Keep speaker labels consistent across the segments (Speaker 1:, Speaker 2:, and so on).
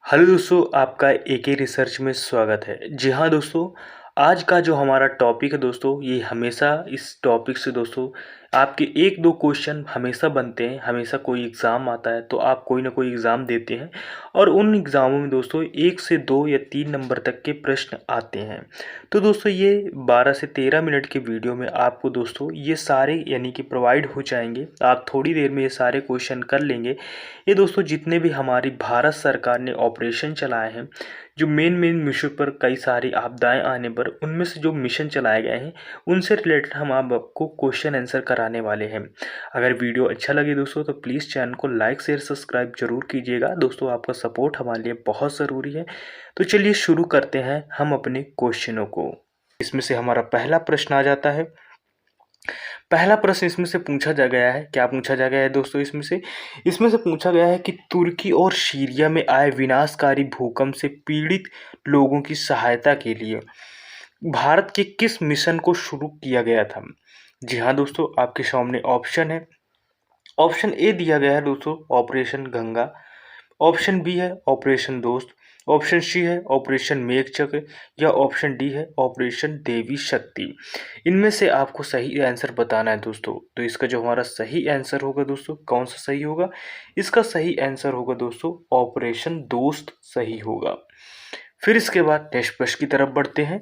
Speaker 1: Hello दोस्तों, आपका एके research में स्वागत है। जी हाँ दोस्तों, आज का जो हमारा टॉपिक है दोस्तों, ये हमेशा इस टॉपिक से दोस्तों आपके एक दो क्वेश्चन हमेशा बनते हैं। हमेशा कोई एग्ज़ाम आता है तो आप कोई ना कोई एग्ज़ाम देते हैं और उन एग्ज़ामों में दोस्तों 1 से 2 या 3 नंबर तक के प्रश्न आते हैं। तो दोस्तों ये 12 से 13 मिनट के वीडियो में आपको दोस्तों ये सारे यानी कि प्रोवाइड हो जाएंगे। आप थोड़ी देर में ये सारे क्वेश्चन कर लेंगे। ये दोस्तों जितने भी हमारी भारत सरकार ने ऑपरेशन चलाए हैं, जो मेन मिशन पर कई सारी आपदाएं आने पर उनमें से जो मिशन चलाए गए हैं उनसे रिलेटेड हम आपको क्वेश्चन आंसर कराने वाले हैं। अगर वीडियो अच्छा लगे दोस्तों तो प्लीज़ चैनल को लाइक शेयर सब्सक्राइब जरूर कीजिएगा। दोस्तों आपका सपोर्ट हमारे लिए बहुत ज़रूरी है। तो चलिए शुरू करते हैं हम अपने क्वेश्चनों को। इसमें से हमारा पहला प्रश्न आ जाता है। पहला प्रश्न इसमें से पूछा जा गया है, क्या पूछा जा गया है दोस्तों? इसमें से पूछा गया है कि तुर्की और सीरिया में आए विनाशकारी भूकंप से पीड़ित लोगों की सहायता के लिए भारत के किस मिशन को शुरू किया गया था? जी हाँ दोस्तों, आपके सामने ऑप्शन है। ऑप्शन ए दिया गया है दोस्तों, ऑपरेशन गंगा। ऑप्शन बी है ऑपरेशन दोस्त। ऑप्शन सी है ऑपरेशन मेघचक्र या ऑप्शन डी है ऑपरेशन देवी शक्ति। इनमें से आपको सही आंसर बताना है दोस्तों। तो इसका जो हमारा सही आंसर होगा दोस्तों, कौन सा सही होगा? इसका सही आंसर होगा दोस्तों ऑपरेशन दोस्त सही होगा। फिर इसके बाद नेक्स्ट प्रश्न की तरफ बढ़ते हैं।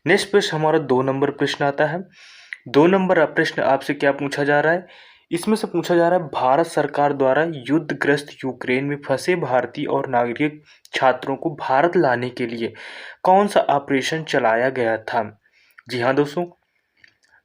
Speaker 1: नेक्स्ट प्रश्न हमारा 2 नंबर प्रश्न आता है। 2 नंबर प्रश्न आपसे क्या पूछा जा रहा है? इसमें से पूछा जा रहा है भारत सरकार द्वारा युद्धग्रस्त यूक्रेन में फंसे भारतीय और नागरिक छात्रों को भारत लाने के लिए कौन सा ऑपरेशन चलाया गया था? जी हाँ दोस्तों,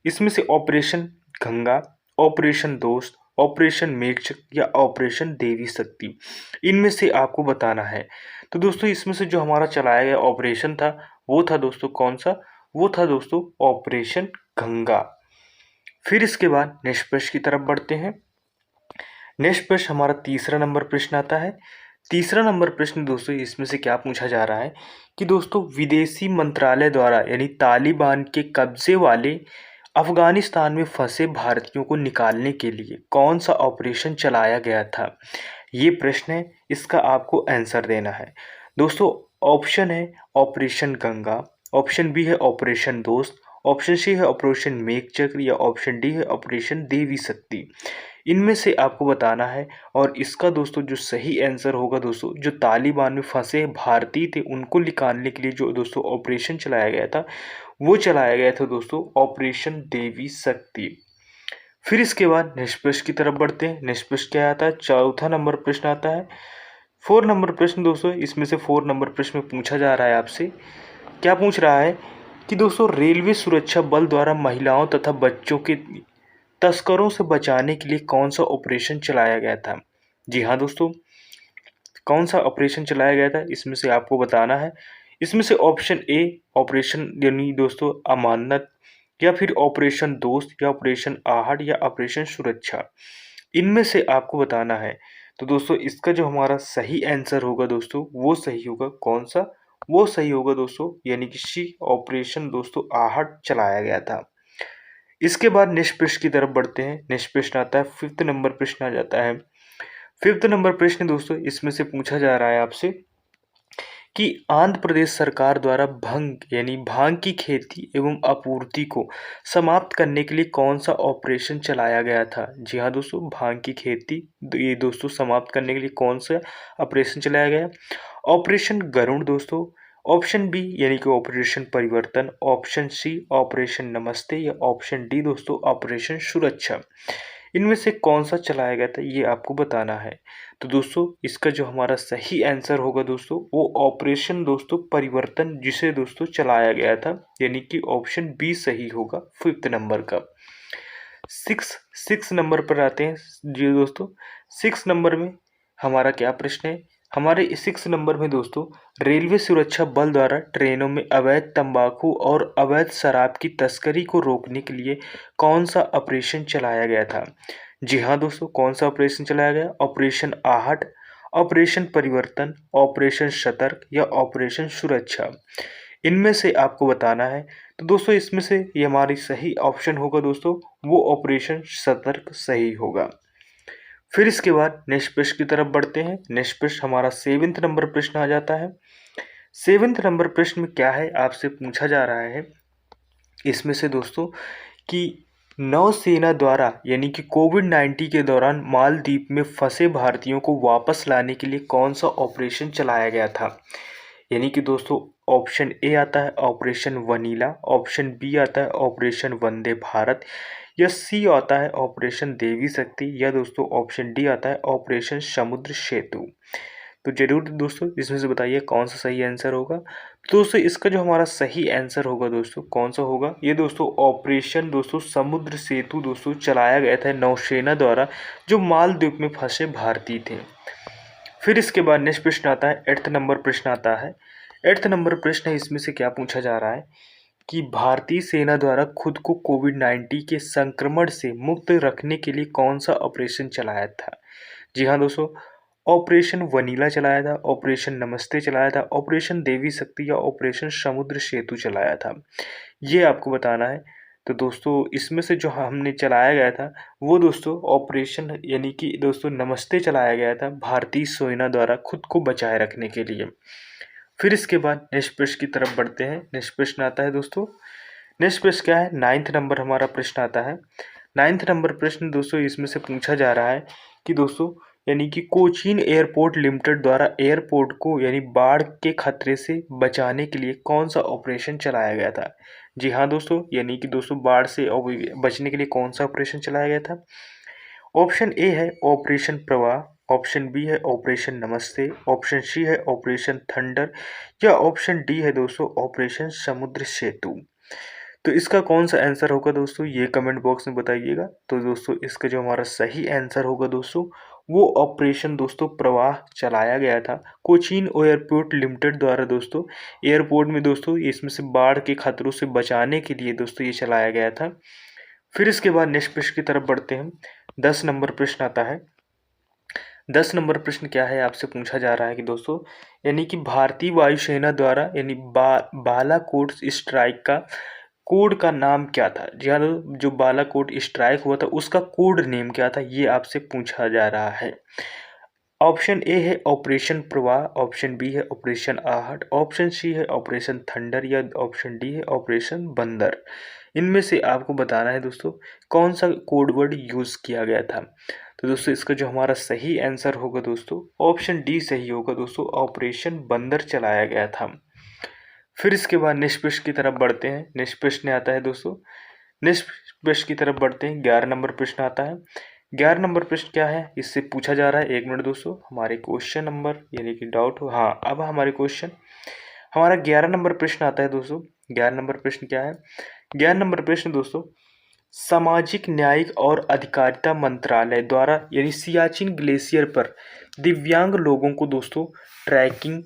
Speaker 1: इसमें से ऑपरेशन गंगा, ऑपरेशन दोस्त, ऑपरेशन मेघचक्र या ऑपरेशन देवी शक्ति, इनमें से आपको बताना है। तो दोस्तों इसमें से जो हमारा चलाया गया ऑपरेशन था वो था दोस्तों कौन सा? वो था दोस्तों ऑपरेशन गंगा। फिर इसके बाद नेक्स्ट प्रश्न की तरफ बढ़ते हैं। नेक्स्ट प्रश्न हमारा तीसरा नंबर प्रश्न आता है। तीसरा नंबर प्रश्न दोस्तों इसमें से क्या पूछा जा रहा है कि दोस्तों विदेशी मंत्रालय द्वारा यानी तालिबान के कब्जे वाले अफगानिस्तान में फंसे भारतीयों को निकालने के लिए कौन सा ऑपरेशन चलाया गया था? ये प्रश्न है, इसका आपको आंसर देना है दोस्तों। ऑप्शन है ऑपरेशन गंगा, ऑप्शन बी है ऑपरेशन दोस्त, ऑप्शन सी है ऑपरेशन मेघचक्र या ऑप्शन डी है ऑपरेशन देवी शक्ति। इनमें से आपको बताना है और इसका दोस्तों जो सही आंसर होगा दोस्तों, जो तालिबान में फंसे भारतीय थे उनको निकालने के लिए जो दोस्तों ऑपरेशन चलाया गया था वो चलाया गया था दोस्तों ऑपरेशन देवी शक्ति। फिर इसके बाद नेक्स्ट प्रश्न की तरफ बढ़ते हैं। नेक्स्ट प्रश्न क्या आता है? चौथा नंबर प्रश्न आता है। 4 नंबर प्रश्न दोस्तों, इसमें से 4 नंबर प्रश्न में पूछा जा रहा है आपसे, क्या पूछ रहा है कि दोस्तों रेलवे सुरक्षा बल द्वारा महिलाओं तथा बच्चों के तस्करों से बचाने के लिए कौन सा ऑपरेशन चलाया गया था? जी हाँ दोस्तों, कौन सा ऑपरेशन चलाया गया था इसमें से आपको बताना है। इसमें से ऑप्शन ए ऑपरेशन यानी दोस्तों अमानत, या फिर ऑपरेशन दोस्त या ऑपरेशन आहट या ऑपरेशन सुरक्षा, इनमें से आपको बताना है। तो दोस्तों इसका जो हमारा सही आंसर होगा दोस्तों वो सही होगा कौन सा? वो सही होगा दोस्तों यानी कि सी ऑपरेशन दोस्तों आहट चलाया गया था। इसके बाद नेक्स्ट प्रश्न की तरफ बढ़ते हैं। नेक्स्ट प्रश्न आता है, 5th नंबर प्रश्न आ जाता है। 5th नंबर प्रश्न दोस्तों इसमें से पूछा जा रहा है आपसे कि आंध्र प्रदेश सरकार द्वारा भंग यानी भांग की खेती एवं आपूर्ति को समाप्त करने के लिए कौन सा ऑपरेशन चलाया गया था? जी हाँ दोस्तों, भांग की खेती ये दोस्तों समाप्त करने के लिए कौन सा ऑपरेशन चलाया गया? ऑपरेशन गरुड़ दोस्तों, ऑप्शन बी यानी कि ऑपरेशन परिवर्तन, ऑप्शन सी ऑपरेशन नमस्ते या ऑप्शन डी दोस्तों ऑपरेशन सुरक्षा। इनमें से कौन सा चलाया गया था ये आपको बताना है। तो दोस्तों इसका जो हमारा सही आंसर होगा दोस्तों वो ऑपरेशन दोस्तों परिवर्तन जिसे दोस्तों चलाया गया था, यानी कि ऑप्शन बी सही होगा 5th नंबर का। 6 नंबर पर आते हैं जी दोस्तों। 6 नंबर में हमारा क्या प्रश्न है? हमारे 6 नंबर में दोस्तों रेलवे सुरक्षा बल द्वारा ट्रेनों में अवैध तंबाकू और अवैध शराब की तस्करी को रोकने के लिए कौन सा ऑपरेशन चलाया गया था? जी हाँ दोस्तों, कौन सा ऑपरेशन चलाया गया? ऑपरेशन आहट, ऑपरेशन परिवर्तन, ऑपरेशन सतर्क या ऑपरेशन सुरक्षा, इनमें से आपको बताना है। तो दोस्तों इसमें से ये हमारी सही ऑप्शन होगा दोस्तों वो ऑपरेशन सतर्क सही होगा। फिर इसके बाद नेक्स्ट प्रश्न की तरफ बढ़ते हैं। नेक्स्ट प्रश्न हमारा 7th नंबर प्रश्न आ जाता है। 7th नंबर प्रश्न में क्या है, आपसे पूछा जा रहा है इसमें से दोस्तों कि नौसेना द्वारा यानी कि कोविड-19 के दौरान मालदीव में फंसे भारतीयों को वापस लाने के लिए कौन सा ऑपरेशन चलाया गया था। यानी कि दोस्तों ऑप्शन ए आता है ऑपरेशन वनीला, ऑप्शन बी आता है ऑपरेशन वंदे भारत, या सी आता है ऑपरेशन देवी शक्ति, या दोस्तों ऑप्शन डी आता है ऑपरेशन समुद्र सेतु। तो जरूर दोस्तों इसमें से बताइए कौन सा सही आंसर होगा। तो दोस्तों इसका जो हमारा सही आंसर होगा दोस्तों कौन सा होगा, ये दोस्तों ऑपरेशन दोस्तों समुद्र सेतु दोस्तों चलाया गया था नौसेना द्वारा, जो मालदीव में फंसे भारतीय थे। फिर इसके बाद नेक्स्ट प्रश्न आता है 8th नंबर प्रश्न आता है। 8th नंबर प्रश्न है, इसमें से क्या पूछा जा रहा है कि भारतीय सेना द्वारा खुद को कोविड-19 के संक्रमण से मुक्त रखने के लिए कौन सा ऑपरेशन चलाया था। जी हाँ दोस्तों, ऑपरेशन वनीला चलाया था, ऑपरेशन नमस्ते चलाया था, ऑपरेशन देवी शक्ति, या ऑपरेशन समुद्र सेतु चलाया था, ये आपको बताना है। तो दोस्तों इसमें से जो हमने चलाया गया था वो दोस्तों ऑपरेशन यानी कि दोस्तों नमस्ते चलाया गया था भारतीय सेना द्वारा खुद को बचाए रखने के लिए। फिर इसके बाद नेक्स्ट प्रश्न की तरफ बढ़ते हैं। नेक्स्ट प्रश्न आता है दोस्तों, नेक्स्ट प्रश्न क्या है, 9th नंबर हमारा प्रश्न आता है। 9th नंबर प्रश्न दोस्तों इसमें से पूछा जा रहा है कि दोस्तों यानी कि कोचीन एयरपोर्ट लिमिटेड द्वारा एयरपोर्ट को यानी बाढ़ के खतरे से बचाने के लिए कौन सा ऑपरेशन चलाया गया था। जी हाँ दोस्तों, यानी कि दोस्तों बाढ़ से बचने के लिए कौन सा ऑपरेशन चलाया गया था। ऑप्शन ए है ऑपरेशन प्रवाह, ऑप्शन बी है ऑपरेशन नमस्ते, ऑप्शन सी है ऑपरेशन थंडर, या ऑप्शन डी है दोस्तों ऑपरेशन समुद्र सेतु। तो इसका कौन सा आंसर होगा दोस्तों, ये कमेंट बॉक्स में बताइएगा। तो दोस्तों इसका जो हमारा सही आंसर होगा दोस्तों वो ऑपरेशन दोस्तों प्रवाह चलाया गया था कोचीन एयरपोर्ट लिमिटेड द्वारा दोस्तों। एयरपोर्ट में दोस्तों इसमें से बाढ़ के खतरों से बचाने के लिए दोस्तों ये चलाया गया था। फिर इसके बाद नेक्स्ट प्रश्न की तरफ बढ़ते हैं। 10 नंबर प्रश्न आता है। 10 नंबर प्रश्न क्या है, आपसे पूछा जा रहा है कि दोस्तों यानी कि भारतीय वायुसेना द्वारा यानी बालाकोट स्ट्राइक का कोड का नाम क्या था। जी हाँ, जो बालाकोट स्ट्राइक हुआ था उसका कोड नेम क्या था, ये आपसे पूछा जा रहा है। ऑप्शन ए है ऑपरेशन प्रवाह, ऑप्शन बी है ऑपरेशन आहट, ऑप्शन सी है ऑपरेशन थंडर, या ऑप्शन डी है ऑपरेशन बंदर। इनमें से आपको बताना है दोस्तों कौन सा कोड वर्ड यूज़ किया गया था। तो दोस्तों इसका जो हमारा सही आंसर होगा दोस्तों ऑप्शन डी सही होगा दोस्तों, ऑपरेशन बंदर चलाया गया था। फिर इसके बाद नेक्स्ट प्रश्न की तरफ बढ़ते हैं। नेक्स्ट प्रश्न आता है दोस्तों, नेक्स्ट प्रश्न की तरफ बढ़ते हैं। 11 नंबर प्रश्न आता है। 11 नंबर प्रश्न क्या है, इससे पूछा जा रहा है, 1 मिनट दोस्तों, हमारे क्वेश्चन नंबर यानी कि डाउट हो, हाँ अब हमारे क्वेश्चन हमारा 11 नंबर प्रश्न आता है दोस्तों। 11 नंबर प्रश्न क्या है, 11 नंबर प्रश्न दोस्तों सामाजिक न्याय और अधिकारिता मंत्रालय द्वारा यानी सियाचिन ग्लेशियर पर दिव्यांग लोगों को दोस्तों ट्रैकिंग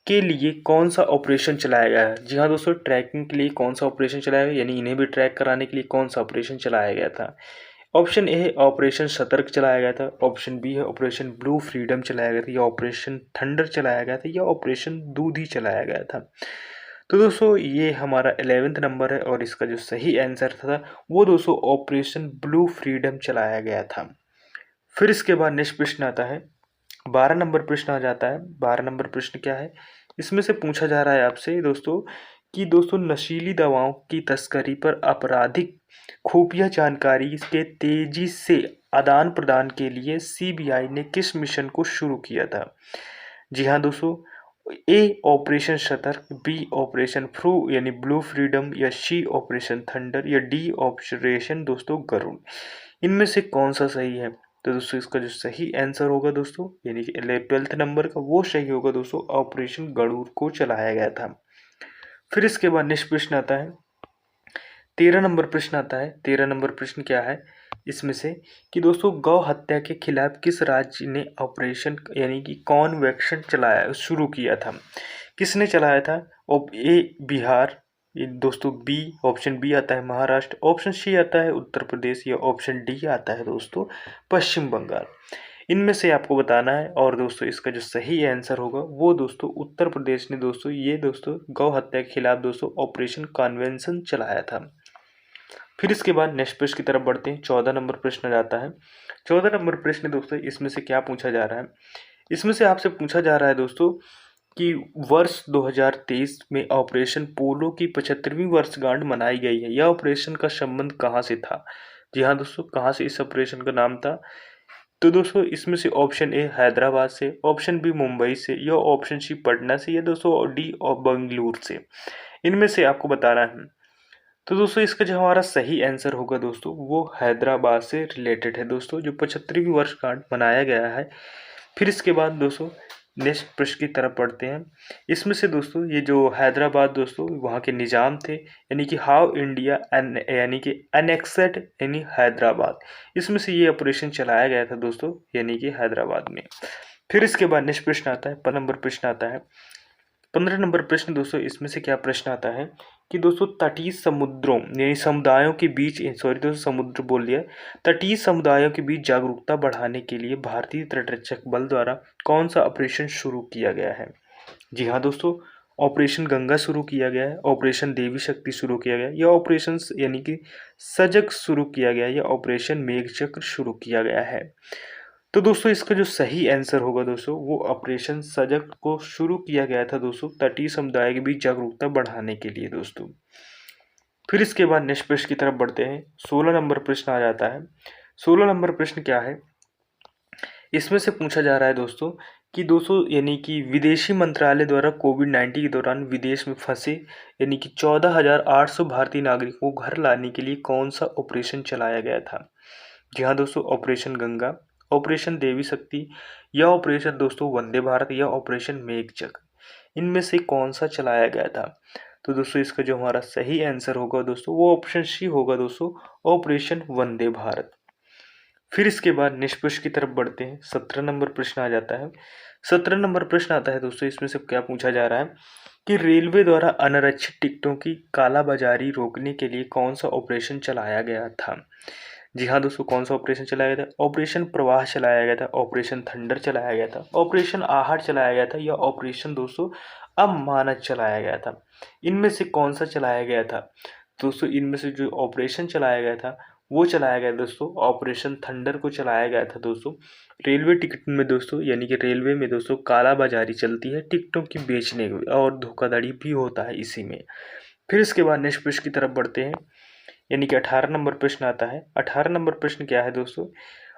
Speaker 1: के लिए कौन सा ऑपरेशन चलाया गया है। जी हाँ दोस्तों, ट्रैकिंग के लिए कौन सा ऑपरेशन चलाया गया, यानी इन्हें भी ट्रैक कराने के लिए कौन सा ऑपरेशन चलाया गया था। ऑप्शन ए है ऑपरेशन सतर्क चलाया गया था, ऑप्शन बी है ऑपरेशन ब्लू फ्रीडम चलाया गया था, या ऑपरेशन थंडर चलाया गया था, या ऑपरेशन दूधी चलाया गया था। तो दोस्तों ये हमारा 11th नंबर है और इसका जो सही आंसर था वो दोस्तों ऑपरेशन ब्लू फ्रीडम चलाया गया था। फिर इसके बाद नेक्स्ट प्रश्न आता है, 12 नंबर प्रश्न आ जाता है। 12 नंबर प्रश्न क्या है, इसमें से पूछा जा रहा है आपसे दोस्तों कि दोस्तों नशीली दवाओं की तस्करी पर आपराधिक खुफिया जानकारी के तेजी से आदान प्रदान के लिए सीबीआई ने किस मिशन को शुरू किया था। जी हाँ दोस्तों, ए ऑपरेशन सतर्क, बी ऑपरेशन फ्रू यानी ब्लू फ्रीडम, या सी ऑपरेशन थंडर, या डी ऑपरेशन दोस्तों गरुड़। इनमें से कौन सा सही है। तो दोस्तों इसका जो सही आंसर होगा दोस्तों यानी कि 12th नंबर का वो सही होगा दोस्तों, ऑपरेशन गरुड़ को चलाया गया था। फिर इसके बाद नेक्स्ट प्रश्न आता है, 13 नंबर प्रश्न आता है। 13 नंबर प्रश्न क्या है इसमें से कि दोस्तों गौ हत्या के खिलाफ किस राज्य ने ऑपरेशन यानी कि कौन वैक्शन चलाया शुरू किया था। किसने चलाया था, ए बिहार, ये दोस्तों बी ऑप्शन बी आता है महाराष्ट्र, ऑप्शन सी आता है उत्तर प्रदेश, या ऑप्शन डी आता है दोस्तों पश्चिम बंगाल। इनमें से आपको बताना है और दोस्तों इसका जो सही आंसर होगा वो दोस्तों उत्तर प्रदेश ने दोस्तों ये दोस्तों गौ हत्या के खिलाफ दोस्तों ऑपरेशन कन्वेंशन चलाया था। फिर इसके बाद नेक्स्ट प्रश्न की तरफ बढ़ते हैं। 14 नंबर प्रश्न आ जाता है। 14 नंबर प्रश्न दोस्तों, इसमें से क्या पूछा जा रहा है? इसमें से आपसे पूछा जा रहा है दोस्तों कि वर्ष 2023 में ऑपरेशन पोलो की 75वीं वर्षगांठ मनाई गई है। यह ऑपरेशन का संबंध कहाँ से था? जी हाँ दोस्तों, कहाँ से इस ऑपरेशन का नाम था? तो दोस्तों इसमें से ऑप्शन ए हैदराबाद से, ऑप्शन बी मुंबई से, या ऑप्शन सी पटना से, या दोस्तों डी और बेंगलुरु से। इनमें से आपको बताना है। तो दोस्तों इसका जो हमारा सही आंसर होगा दोस्तों, वो हैदराबाद से रिलेटेड है दोस्तों, जो 75वीं वर्षगांठ मनाया गया है। फिर इसके बाद दोस्तों नेक्स्ट प्रश्न की तरफ पढ़ते हैं। इसमें से दोस्तों ये जो हैदराबाद दोस्तों वहाँ के निज़ाम थे, यानी कि हाउ इंडिया यानी कि अनेक्सेड यानी हैदराबाद, इसमें से ये ऑपरेशन चलाया गया था दोस्तों, यानी कि हैदराबाद में। फिर इसके बाद नेक्स्ट प्रश्न आता है, 15 नंबर प्रश्न आता है। 15 नंबर प्रश्न दोस्तों, इसमें से क्या प्रश्न आता है कि दोस्तों तटीय समुद्रों यानी समुदायों के बीच, सॉरी दोस्तों समुद्र बोल दिया, तटीय समुदायों के बीच जागरूकता बढ़ाने के लिए भारतीय तटरक्षक बल द्वारा कौन सा ऑपरेशन शुरू किया गया है? जी हाँ दोस्तों, ऑपरेशन गंगा शुरू किया गया है, ऑपरेशन देवी शक्ति शुरू किया गया, या ऑपरेशन यानी कि सजग शुरू किया गया, या ऑपरेशन मेघचक्र शुरू किया गया है। तो दोस्तों इसका जो सही आंसर होगा दोस्तों, वो ऑपरेशन सजग को शुरू किया गया था दोस्तों, तटीय समुदाय के बीच जागरूकता बढ़ाने के लिए दोस्तों। फिर इसके बाद नेक्स्ट प्रश्न की तरफ बढ़ते हैं। 16 नंबर प्रश्न आ जाता है। 16 नंबर प्रश्न क्या है? इसमें से पूछा जा रहा है दोस्तों कि दोस्तों यानी कि विदेशी मंत्रालय द्वारा कोविड-19 के दौरान विदेश में फंसे यानी कि 14,800 भारतीय नागरिकों को घर लाने के लिए कौन सा ऑपरेशन चलाया गया था? जी हाँ दोस्तों, ऑपरेशन गंगा, ऑपरेशन देवी शक्ति, या ऑपरेशन दोस्तों वंदे भारत, या ऑपरेशन मेघचक्र। इनमें से कौन सा चलाया गया था? तो दोस्तों इसका जो हमारा सही आंसर होगा दोस्तों, वो ऑप्शन सी होगा दोस्तों, ऑपरेशन वंदे भारत। फिर इसके बाद नेक्स्ट प्रश्न की तरफ बढ़ते हैं। 17 नंबर प्रश्न आ जाता है। 17 नंबर प्रश्न आता है दोस्तों, इसमें से क्या पूछा जा रहा है कि रेलवे द्वारा अनारक्षित टिकटों की कालाबाजारी रोकने के लिए कौन सा ऑपरेशन चलाया गया था? जी हाँ दोस्तों, कौन सा ऑपरेशन चलाया गया था? ऑपरेशन प्रवाह चलाया गया था, ऑपरेशन थंडर चलाया गया था, ऑपरेशन आहट चलाया गया था, या ऑपरेशन दोस्तों अमानत चलाया गया था। इनमें से कौन सा चलाया गया था? दोस्तों इनमें से जो ऑपरेशन चलाया गया था वो चलाया गया दोस्तों, ऑपरेशन थंडर को चलाया गया था दोस्तों। रेलवे टिकट में दोस्तों यानी कि रेलवे में दोस्तों कालाबाजारी चलती है टिकटों की बेचने की, और धोखाधड़ी भी होता है इसी में। फिर इसके बाद नेक्स्ट प्रश्न की तरफ बढ़ते हैं, यानी कि 18 नंबर प्रश्न आता है। 18 नंबर प्रश्न क्या है दोस्तों?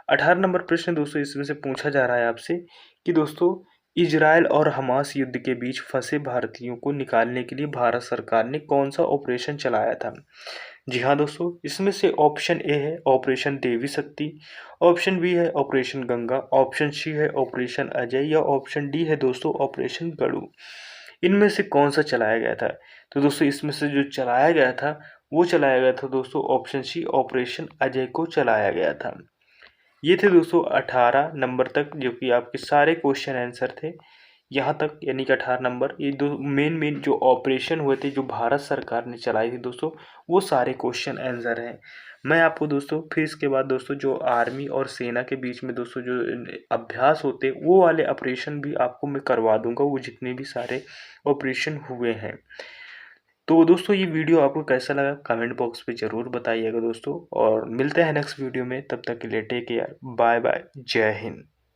Speaker 1: 18 नंबर प्रश्न दोस्तों, इसमें से पूछा जा रहा है आपसे कि दोस्तों इजराइल और हमास युद्ध के बीच फंसे भारतीयों को निकालने के लिए भारत सरकार ने कौन सा ऑपरेशन चलाया था? जी हाँ दोस्तों, इसमें से ऑप्शन ए है ऑपरेशन देवी शक्ति, ऑप्शन बी है ऑपरेशन गंगा, ऑप्शन सी है ऑपरेशन अजय, या ऑप्शन डी है दोस्तों ऑपरेशन गढ़ू। इनमें से कौन सा चलाया गया था? तो दोस्तों इसमें से जो चलाया गया था वो चलाया गया था दोस्तों ऑप्शन सी, ऑपरेशन अजय को चलाया गया था। ये थे दोस्तों 18 नंबर तक, जो कि आपके सारे क्वेश्चन आंसर थे यहाँ तक, यानी कि 18 नंबर। ये दो मेन जो ऑपरेशन हुए थे जो भारत सरकार ने चलाई थी दोस्तों, वो सारे क्वेश्चन आंसर हैं। मैं आपको दोस्तों फिर इसके बाद दोस्तों जो आर्मी और सेना के बीच में दोस्तों जो अभ्यास होते वो वाले ऑपरेशन भी आपको मैं करवा दूंगा, वो जितने भी सारे ऑपरेशन हुए हैं। तो दोस्तों ये वीडियो आपको कैसा लगा कमेंट बॉक्स पे ज़रूर बताइएगा दोस्तों, और मिलते हैं नेक्स्ट वीडियो में। तब तक के लिए टेक केयर, बाय बाय, जय हिंद।